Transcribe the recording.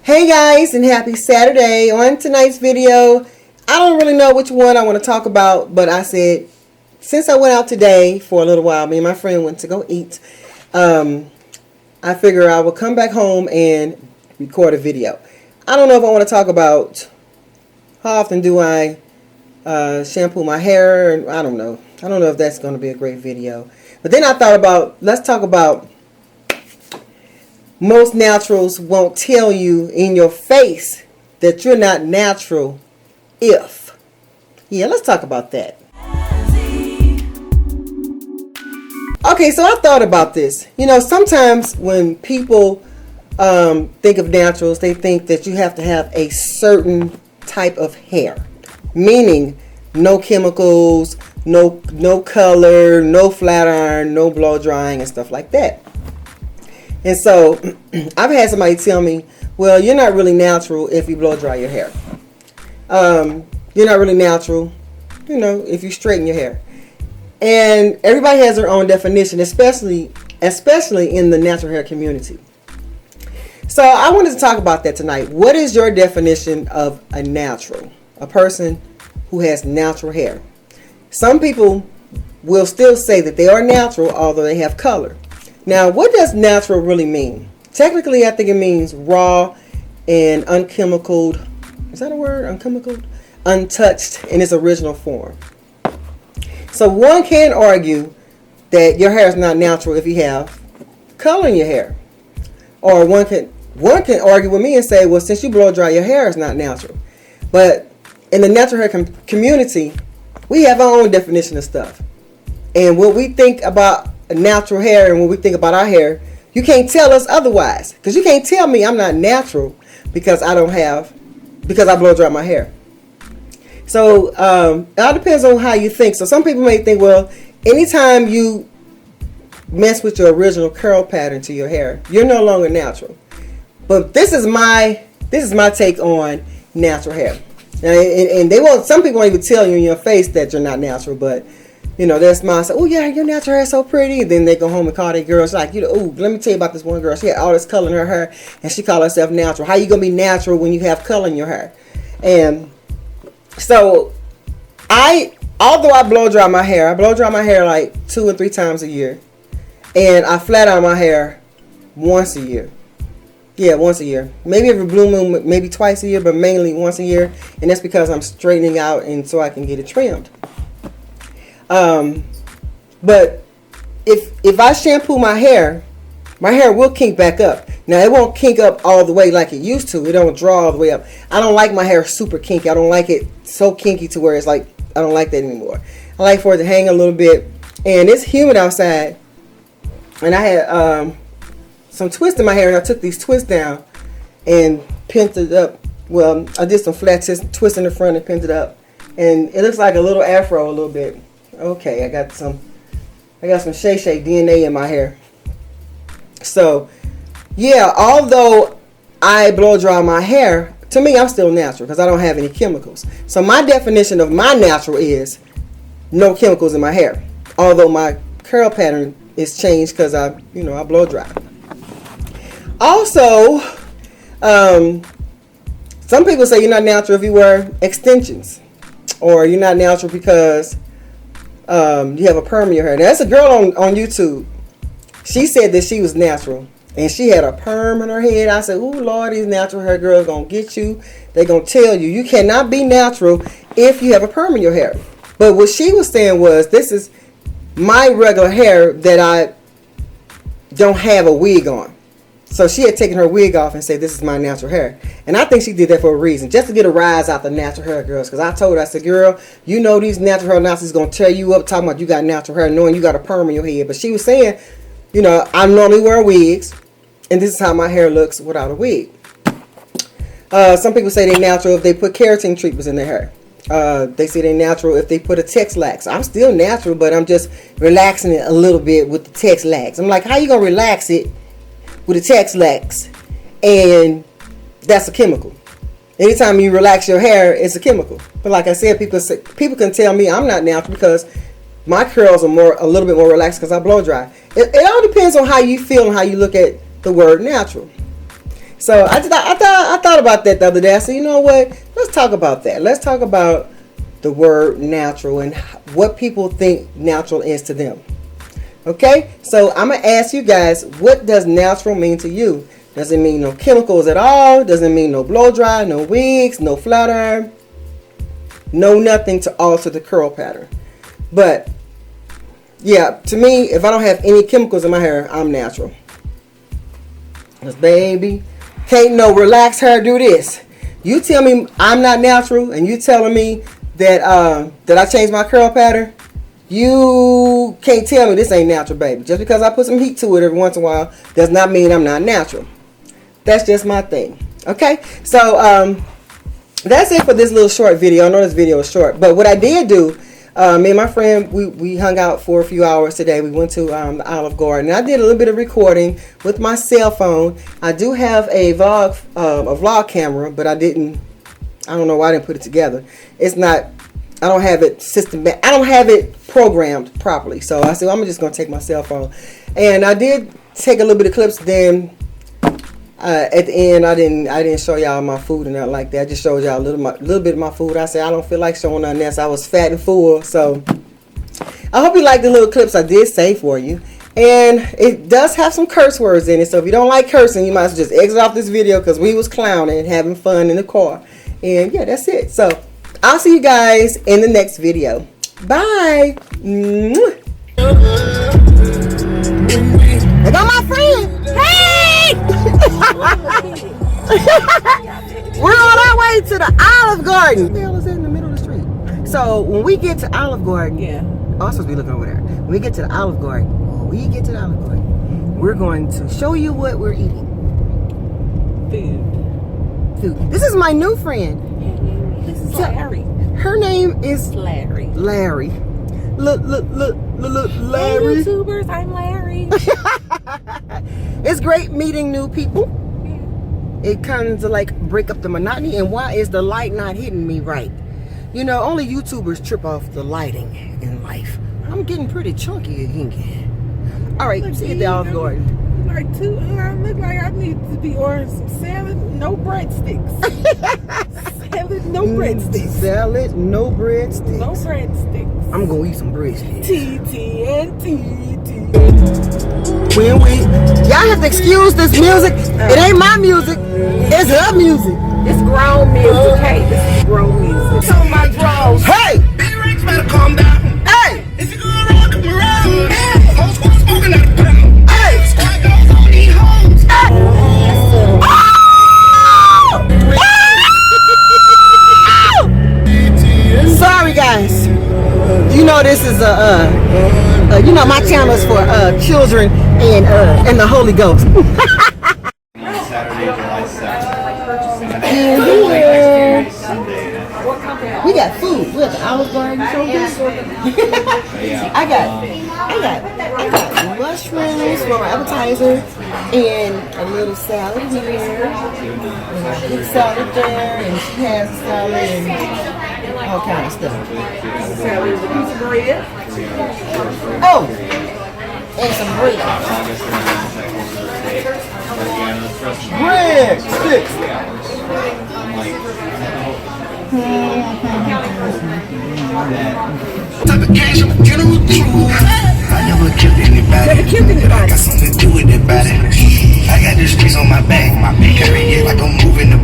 Hey guys, and happy Saturday. On tonight's video, I don't really know which one I want to talk about, but I said since I went out today for a little while, me and my friend went to go eat, I figure I will come back home and record a video. I don't know if I want to talk about how often do I shampoo my hair. I don't know. I don't know if that's going to be a great video. But then I thought about, let's talk about most naturals won't tell you in your face that you're not natural if. Yeah, let's talk about that. Okay, so I thought about this. You know, sometimes when people think of naturals, they think that you have to have a certain type of hair. Meaning, no chemicals, no color, no flat iron, no blow drying and stuff like that. And so, I've had somebody tell me, well, you're not really natural if you blow dry your hair. You're not really natural, you know, if you straighten your hair. And everybody has their own definition, especially in the natural hair community. So, I wanted to talk about that tonight. What is your definition of a natural? A person who has natural hair. Some people will still say that they are natural, although they have color. Now, what does natural really mean? Technically, I think it means raw and unchemicaled. Is that a word? Unchemicaled? Untouched in its original form. So one can argue that your hair is not natural if you have color in your hair. Or one can argue with me and say, well, since you blow dry your hair, it's not natural. But in the natural hair community, we have our own definition of stuff. And what we think about natural hair and when we think about our hair, you can't tell us otherwise, because you can't tell me I'm not natural because I blow dry my hair. So it all depends on how you think. So some people may think, well, anytime you mess with your original curl pattern to your hair, you're no longer natural. But this is my take on natural hair. And some people won't even tell you in your face that you're not natural, but you know, their smile say, oh yeah, your natural hair is so pretty. And then they go home and call their girls like, you know, oh, let me tell you about this one girl. She had all this color in her hair and she called herself natural. How you going to be natural when you have color in your hair? And so although I blow dry my hair like 2 or 3 times a year. And I flat iron my hair once a year. Yeah, once a year. Maybe every blue moon, maybe twice a year, but mainly once a year. And that's because I'm straightening out and so I can get it trimmed. But if I shampoo my hair will kink back up. Now it won't kink up all the way like it used to. It don't draw all the way up. I don't like my hair super kinky. I don't like it so kinky to where it's like, I don't like that anymore. I like for it to hang a little bit. And it's humid outside. And I had, some twists in my hair and I took these twists down and pinned it up. Well, I did some flat twists in the front and pinned it up. And it looks like a little afro a little bit. Okay, I got some Shay Shay DNA in my hair. So, yeah, although I blow dry my hair, to me I'm still natural because I don't have any chemicals. So my definition of my natural is no chemicals in my hair. Although my curl pattern is changed because I blow dry. Also, some people say you're not natural if you wear extensions, or you're not natural because you have a perm in your hair. Now, that's a girl on YouTube. She said that she was natural and she had a perm in her head. I said, "Ooh, Lord, these natural hair girls gonna get you. They gonna tell you you cannot be natural if you have a perm in your hair." But what she was saying was, this is my regular hair that I don't have a wig on. So she had taken her wig off and said, this is my natural hair. And I think she did that for a reason, just to get a rise out the natural hair girls. Because I told her, I said, girl, you know these natural hair naturals going to tear you up talking about you got natural hair, knowing you got a perm in your head. But she was saying, you know, I normally wear wigs, and this is how my hair looks without a wig. Some people say they're natural if they put keratin treatments in their hair. They say they're natural if they put a Tex-Lax. I'm still natural, but I'm just relaxing it a little bit with the Tex-Lax. I'm like, how you going to relax it with a Tex-Lax? And that's a chemical. Anytime you relax your hair, it's a chemical. But like I said, people can tell me I'm not natural because my curls are a little bit more relaxed because I blow dry. It all depends on how you feel and how you look at the word natural. So I thought thought about that the other day. I said, you know what? Let's talk about that. Let's talk about the word natural and what people think natural is to them. Okay? So I'm going to ask you guys, what does natural mean to you? Does it mean no chemicals at all? Does it mean no blow dry, no wigs, no flat iron? No nothing to alter the curl pattern. But yeah, to me, if I don't have any chemicals in my hair, I'm natural. Because baby, can't no relaxed hair do this. You tell me I'm not natural and you telling me that I changed my curl pattern, you can't tell me this ain't natural, baby. Just because I put some heat to it every once in a while does not mean I'm not natural. That's just my thing. Okay, so that's it for this little short video. I know this video is short, but what I did do, me and my friend, we hung out for a few hours today. We went to the Olive Garden. And I did a little bit of recording with my cell phone. I do have a vlog camera, but I don't know why I didn't put it together. It's not, I don't have it I don't have it programmed properly. So I said, I'm just going to take my cell phone. And I did take a little bit of clips. Then at the end, I didn't show y'all my food and nothing like that. I just showed y'all a little bit of my food. I said I don't feel like showing nothing else. I was fat and full. So I hope you like the little clips I did save for you. And it does have some curse words in it. So if you don't like cursing, you might as well just exit off this video, because we was clowning and having fun in the car. And yeah, that's it. So I'll see you guys in the next video. Bye. I got my friend. Hey! We're on our way to the Olive Garden. What the hell is that in the middle of the street? So when we get to Olive Garden, I'm supposed to be looking over there. When we get to the Olive Garden, we're going to show you what we're eating. Food. This is my new friend. This is Larry. Her name is Larry. Larry. Look, Larry. Hey, YouTubers, I'm Larry. It's great meeting new people. It kind of like break up the monotony. And why is the light not hitting me right? You know, only YouTubers trip off the lighting in life. I'm getting pretty chunky again. All right, see you at the Olive Garden. I look like I need to be ordering some salad, no breadsticks. Salad, no breadsticks. Salad, no breadsticks. No breadsticks. I'm gonna eat some breadsticks. TTNT. When y'all have to excuse this music. It ain't my music. It's her music. It's grown music. Hey, this is grown music. Some of my draws. Hey! Big Rex better calm down. Hey! If you go around, come around. Hey! Whole squad smoking out of pound. Hey! Squad goes on these hoes. Sorry guys. You know this is you know my channel is for children and the Holy Ghost. Saturday, July 2nd. We got food. We got the Olive Garden. I got mushrooms for my appetizer and a little salad here, and a big salad there, and she has a salad and all kind of stuff. Salad with a piece of bread. Oh, and some bread. Bread sticks. Type of cash, I'm a general true. I never killed anybody. But I got something to do with that body. I got the streets on my back. Carry it like I'm moving the